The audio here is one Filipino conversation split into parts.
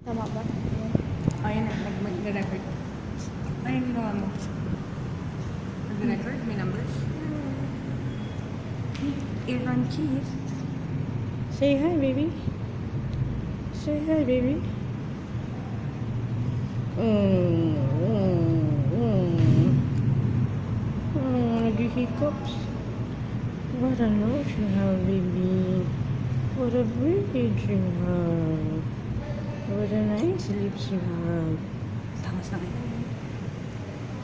Tama ba? Ayun na, mag-record. Ayun, ginawa mo. Mag-record? May numbers? Aaron Keith. Say hi, baby. Say hi, baby. Nag-hiccups. What a nose you have, baby. What a bridge you have. What a nice lips you have. Tamas na kayo.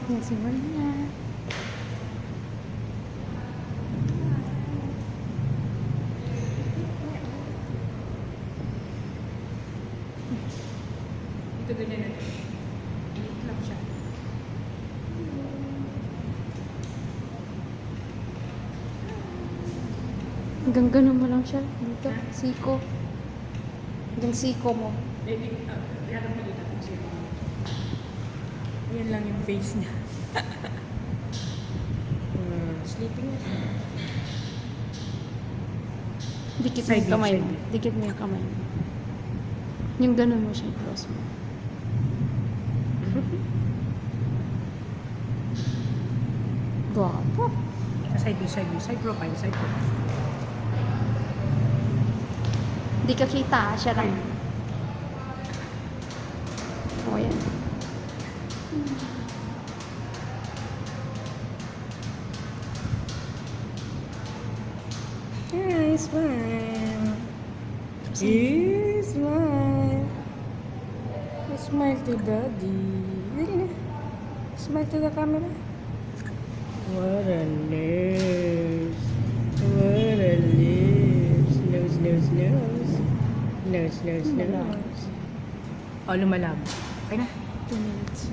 Nasimulan na. Ito ganyan na. Liit lang siya. Hanggang ganun mo lang siya. Dito, siko. Hanggang siko mo. Iharap mo dito kung sino. Yan lang yung face niya. Sleeping na siya. Dikit mo Side yung kamay side mo. Dikit mo yung kamay mo. Yung ganun mo siya, cross mo. Gwapo. Side view, side view. Side profile, side profile. Di ka kita, siya lang. O, yan. Hi, smile. Smile. Smile to daddy. Smile to the camera. What a nose. What a lips. Nose, nose, nose. Nose, nose, nose. Oh, lumalabo. Okay na. 2 minutes.